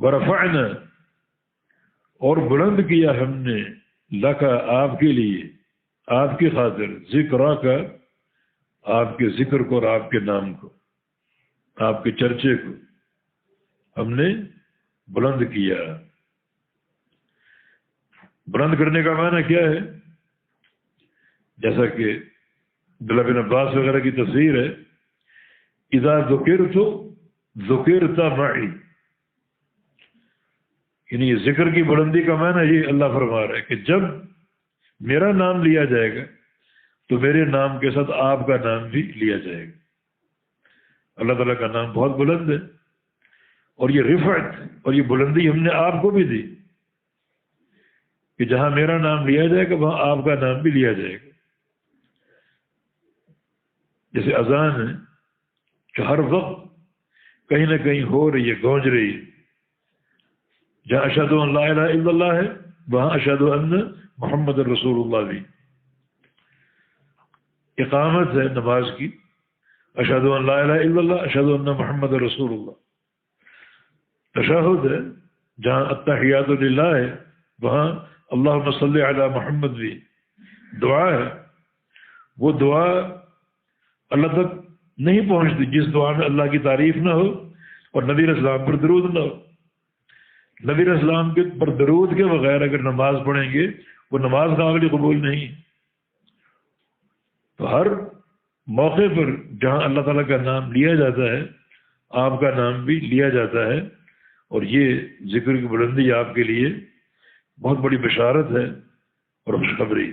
ورفعنا اور بلند کیا ہم نے لکا آپ کے لیے آپ کی خاطر ذکرہ کا آپ کے ذکر کو اور آپ کے نام کو آپ کے چرچے کو ہم نے بلند کیا. بلند کرنے کا معنی کیا ہے؟ جیسا کہ عبداللہ بن عباس وغیرہ کی تفسیر ہے اذا ذکرت ذکرت معی، یعنی یہ ذکر کی بلندی کا معنی یہ اللہ فرما رہا ہے کہ جب میرا نام لیا جائے گا تو میرے نام کے ساتھ آپ کا نام بھی لیا جائے گا. اللہ تعالیٰ کا نام بہت بلند ہے اور یہ رفعت اور یہ بلندی ہم نے آپ کو بھی دی کہ جہاں میرا نام لیا جائے گا وہاں آپ کا نام بھی لیا جائے گا. جیسے اذان ہے جو ہر وقت کہیں نہ کہیں ہو رہی ہے، گونج رہی ہے. جہاں اشہد ان لا الہ الا اللہ ہے وہاں اشہد ان محمد رسول اللہ بھی. اقامت ہے نماز کی، اشہد ان لا الہ الا اللہ اشہد ان محمد رسول اللہ. تشہد ہے جہاں التحیات للہ ہے وہاں اللہم صلی علی محمد بھی. دعا ہے، وہ دعا اللہ تک نہیں پہنچتی جس دعا میں اللہ کی تعریف نہ ہو اور نبی علیہ السلام پر درود نہ ہو. نبی علیہ السلام کے پر درود کے بغیر اگر نماز پڑھیں گے وہ نماز قابل قبول نہیں. تو ہر موقع پر جہاں اللہ تعالیٰ کا نام لیا جاتا ہے آپ کا نام بھی لیا جاتا ہے، اور یہ ذکر کی بلندی آپ کے لیے بہت بڑی بشارت ہے اور خوشخبری.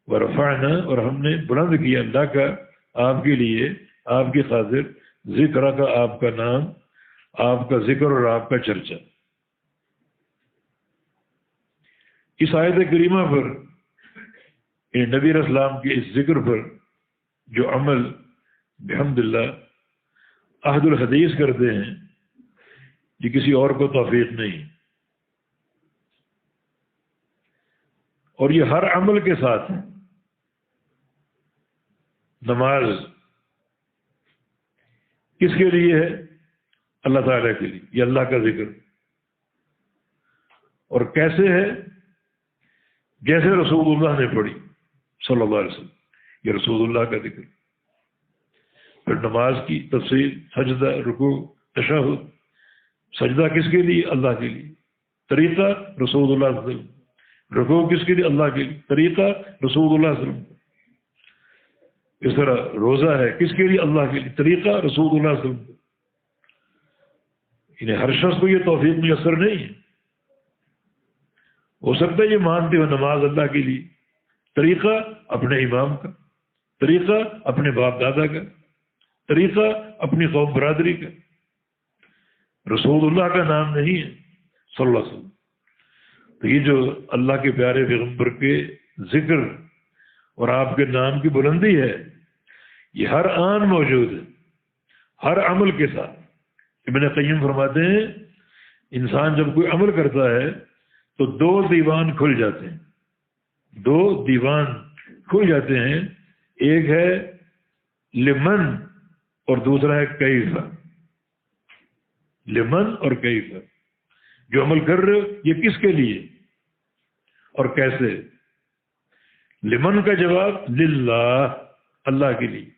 ورفعنا اور ہم نے بلند کیا اللہ کا آپ کے لیے آپ کی خاطر ذکر کا آپ کا نام آپ کا ذکر اور آپ کا چرچا. اس آیت کریمہ پر نبی علیہ السلام کے اس ذکر پر جو عمل بحمدللہ اہل الحدیث کرتے ہیں یہ کسی اور کو توفیق نہیں، اور یہ ہر عمل کے ساتھ نماز کس کے لیے ہے؟ اللہ تعالیٰ کے لیے. یہ اللہ کا ذکر اور کیسے ہے؟ جیسے رسول اللہ نے پڑھی صلی اللہ علیہ وسلم، یہ رسول اللہ کا ذکر. پھر نماز کی تفصیل، سجدہ، رکوع، تشہد. سجدہ کس کے لیے؟ اللہ کے لیے. طریقہ رسول اللہ صلی اللہ علیہ وسلم. رکوع کس کے لیے؟ اللہ کے لیے. طریقہ رسول اللہ صلی اللہ علیہ وسلم. اس طرح روزہ ہے کس کے لیے؟ اللہ کے لیے. طریقہ رسول اللہ صلی اللہ علیہ وسلم. انہیں ہر شخص کو یہ توفیق میسر نہیں ہے. ہو سکتا ہے یہ مانتے ہو نماز اللہ کے لیے، طریقہ اپنے امام کا، طریقہ اپنے باپ دادا کا، طریقہ اپنی قوم برادری کا. رسول اللہ کا نام نہیں ہے صلی اللہ علیہ وسلم. تو یہ جو اللہ کے پیارے پیغمبر کے ذکر اور آپ کے نام کی بلندی ہے یہ ہر آن موجود ہے ہر عمل کے ساتھ. ابن قیم فرماتے ہیں انسان جب کوئی عمل کرتا ہے تو دو دیوان کھل جاتے ہیں. دو دیوان کھل جاتے ہیں، ایک ہے لمن اور دوسرا ہے کیف. لمن اور کیف، جو عمل کر رہے ہو یہ کس کے لیے اور کیسے. لمن کا جواب للہ، اللہ کے لیے،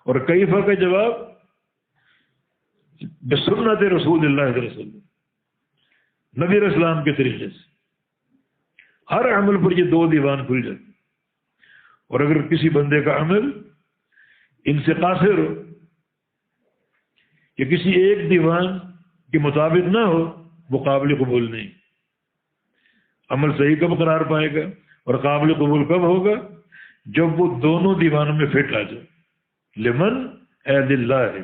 اور کیفہ کا جواب بسنت رسول اللہ صلی اللہ علیہ وسلم، نبی علیہ السلام کے طریقے سے. ہر عمل پر یہ دو دیوان کھل جاتے. اور اگر کسی بندے کا عمل ان سے قاصر ہو کہ کسی ایک دیوان کے مطابق نہ ہو وہ قابل قبول نہیں. عمل صحیح کب قرار پائے گا اور قابل قبول کب ہوگا؟ جب وہ دونوں دیوانوں میں فٹ آ جائے. لمن اے للہ ہے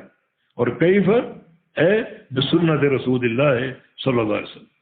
اور کیف اے بسنت رسول اللہ صلی اللہ علیہ وسلم.